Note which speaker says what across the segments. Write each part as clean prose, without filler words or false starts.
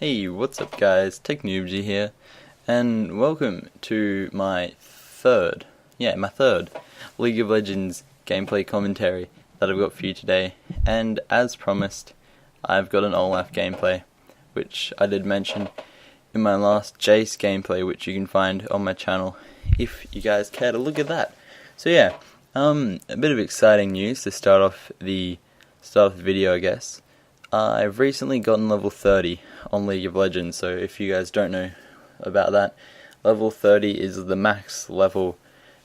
Speaker 1: Hey, what's up guys, Technoobagy here, and welcome to my third League of Legends gameplay commentary that I've got for you today. And as promised, I've got an Olaf gameplay, which I did mention in my last Jace gameplay, which you can find on my channel if you guys care to look at that. So yeah, a bit of exciting news to start off the video, I guess. I've recently gotten level 30 on League of Legends, so if you guys don't know about that, level 30 is the max level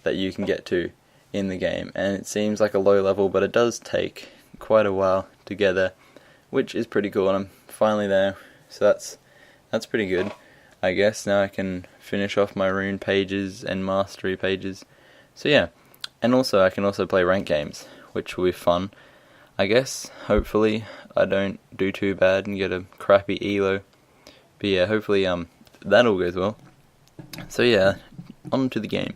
Speaker 1: that you can get to in the game, and it seems like a low level, but it does take quite a while to get there, which is pretty cool, and I'm finally there, so that's pretty good, I guess. Now I can finish off my rune pages and mastery pages, so yeah, and also I can also play rank games, which will be fun, I guess. Hopefully I don't do too bad and get a crappy elo, but yeah, hopefully that all goes well. So yeah, on to the game.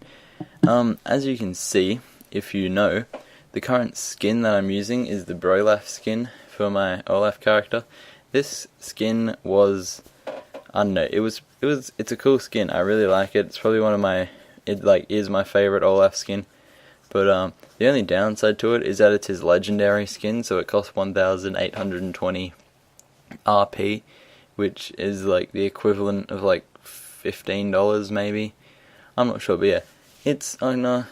Speaker 1: As you can see, if you know, the current skin that I'm using is the PROLAF skin for my Olaf character. This skin was, I don't know, it's a cool skin. I really like it. It's probably one of my, is my favorite Olaf skin. But the only downside to it is that it's his legendary skin, so it costs 1,820 RP, which is like the equivalent of like $15 maybe. I'm not sure, but yeah, it's more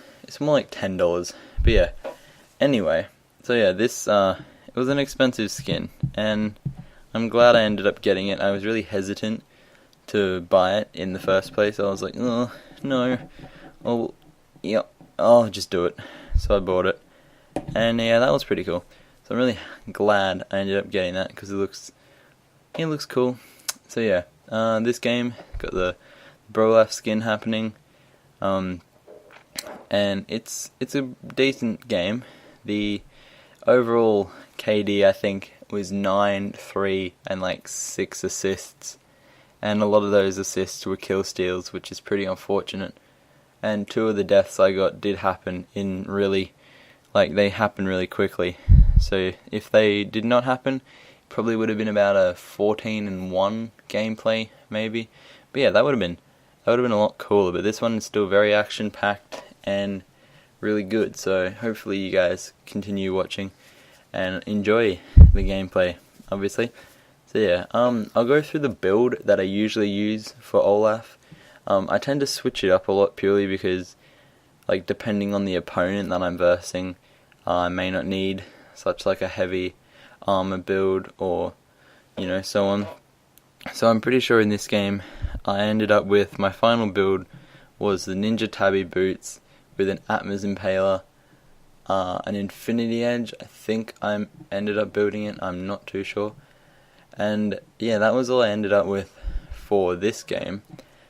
Speaker 1: like $10. But yeah, anyway, so yeah, this it was an expensive skin, and I'm glad I ended up getting it. I was really hesitant to buy it in the first place. I was like, oh no, oh yeah, I'll just do it. So I bought it, and yeah, that was pretty cool. So I'm really glad I ended up getting that because it looks cool. So yeah, this game got the PROLAF skin happening, and it's a decent game. The overall KD I think was 9, 3, and like 6 assists, and a lot of those assists were kill steals, which is pretty unfortunate. And 2 of the deaths I got did happen in they happened really quickly. So if they did not happen, probably would have been about a 14-1 gameplay maybe. But yeah, that would have been a lot cooler. But this one is still very action packed and really good. So hopefully you guys continue watching and enjoy the gameplay, obviously. So yeah, I'll go through the build that I usually use for Olaf. I tend to switch it up a lot purely because, like, depending on the opponent that I'm versing, I may not need such like a heavy armor build or, so on. So I'm pretty sure in this game I ended up with, my final build was the Ninja Tabby boots with an Atma's Impaler, an Infinity Edge. I think I ended up building it, I'm not too sure. And yeah, that was all I ended up with for this game.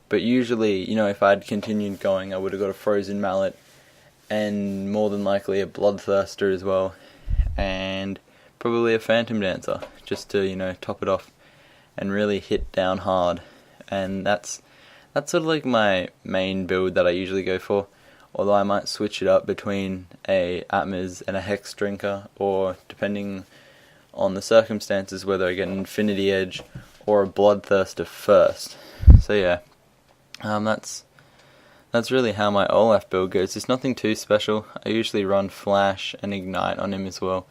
Speaker 1: But usually, if I'd continued going, I would have got a Frozen Mallet, and more than likely a Bloodthirster as well, and probably a Phantom Dancer, just to, top it off, and really hit down hard. And that's sort of like my main build that I usually go for, although I might switch it up between a Atma's and a Hex Drinker, or depending on the circumstances, whether I get an Infinity Edge or a Bloodthirster first. So yeah. That's really how my Olaf build goes. It's nothing too special. I usually run Flash and Ignite on him as well.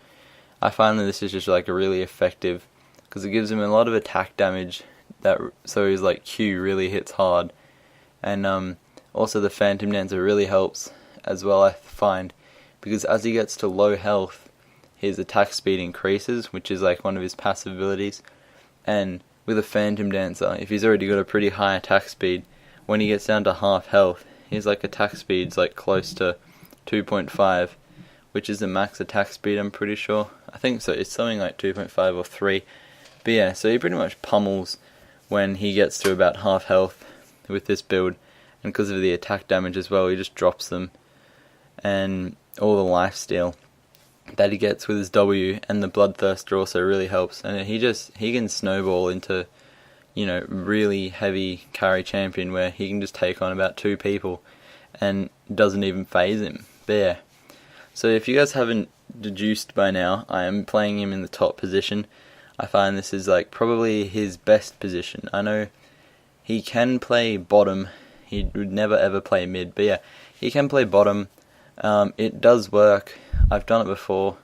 Speaker 1: I find that this is just like a really effective, because it gives him a lot of attack damage, so his like Q really hits hard. And also the Phantom Dancer really helps as well, I find, because as he gets to low health, his attack speed increases, which is like one of his passive abilities. And with a Phantom Dancer, if he's already got a pretty high attack speed, when he gets down to half health, his like attack speed's like close to 2.5, which is the max attack speed, I'm pretty sure. I think so, it's something like 2.5 or 3. But yeah, so he pretty much pummels when he gets to about half health with this build. And because of the attack damage as well, he just drops them. And all the lifesteal that he gets with his W, and the Bloodthirster also really helps. And he can snowball into, really heavy carry champion where he can just take on about 2 people and doesn't even phase him. But yeah. So if you guys haven't deduced by now, I am playing him in the top position. I find this is like probably his best position. I know he can play bottom. He would never ever play mid, but yeah, he can play bottom. It does work. I've done it before.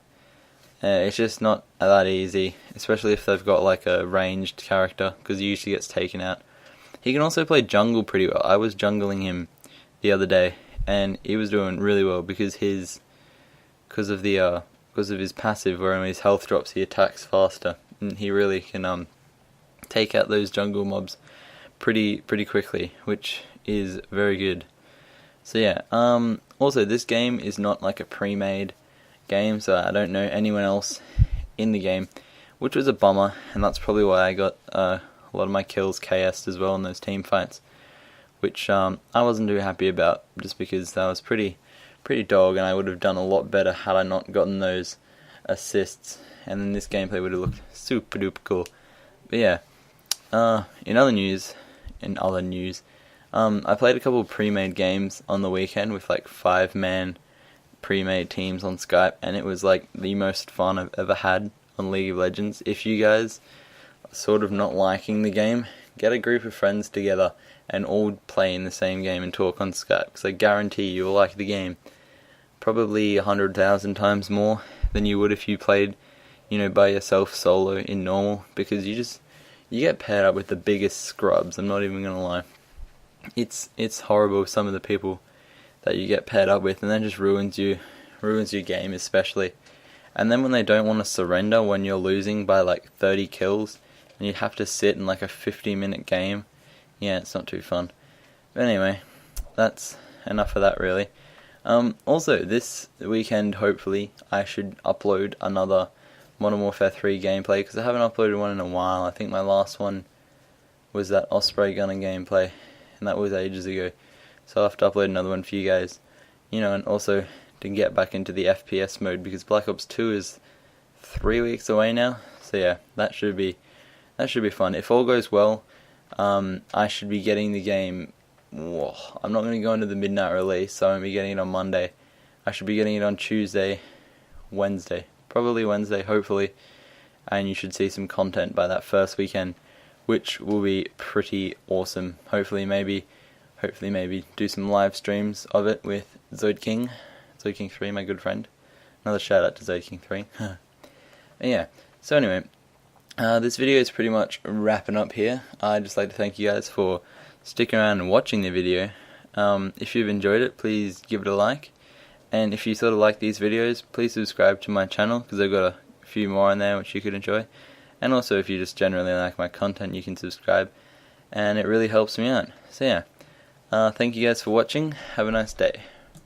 Speaker 1: It's just not that easy, especially if they've got like a ranged character, because he usually gets taken out. He can also play jungle pretty well. I was jungling him the other day, and he was doing really well because his because of his passive, where when his health drops, he attacks faster, and he really can take out those jungle mobs pretty quickly, which is very good. So yeah. Also, this game is not like a pre-made game, so I don't know anyone else in the game, which was a bummer, and that's probably why I got a lot of my kills KS'd as well in those team fights, which I wasn't too happy about, just because that was pretty dog, and I would have done a lot better had I not gotten those assists, and then this gameplay would have looked super duper cool. But yeah, in other news, I played a couple of pre-made games on the weekend with like 5-man pre-made teams on Skype, and it was like the most fun I've ever had on League of Legends. If you guys are sort of not liking the game, get a group of friends together and all play in the same game and talk on Skype, because I guarantee you'll like the game probably 100,000 times more than you would if you played, by yourself solo in normal, because you get paired up with the biggest scrubs. I'm not even gonna lie. It's horrible, some of the people that you get paired up with, and that just ruins your game especially. And then when they don't want to surrender when you're losing by like 30 kills, and you have to sit in like a 50-minute game, yeah, it's not too fun. But anyway, that's enough of that really. Also, this weekend, hopefully, I should upload another Modern Warfare 3 gameplay, because I haven't uploaded one in a while. I think my last one was that Osprey Gunner gameplay, and that was ages ago. So I'll have to upload another one for you guys, and also to get back into the FPS mode, because Black Ops 2 is 3 weeks away now. So yeah, that should be fun. If all goes well, I should be getting the game. I'm not going to go into the midnight release, so I won't be getting it on Monday. I should be getting it on Tuesday, Wednesday, probably Wednesday, hopefully, and you should see some content by that first weekend, which will be pretty awesome. Hopefully maybe do some live streams of it with Zoid King 3, my good friend. Another shout out to Zoid King 3. Yeah, so anyway, this video is pretty much wrapping up here. I'd just like to thank you guys for sticking around and watching the video. If you've enjoyed it, please give it a like, and if you sort of like these videos, please subscribe to my channel, because I've got a few more on there which you could enjoy. And also, if you just generally like my content, you can subscribe, and it really helps me out. So yeah, thank you guys for watching. Have a nice day.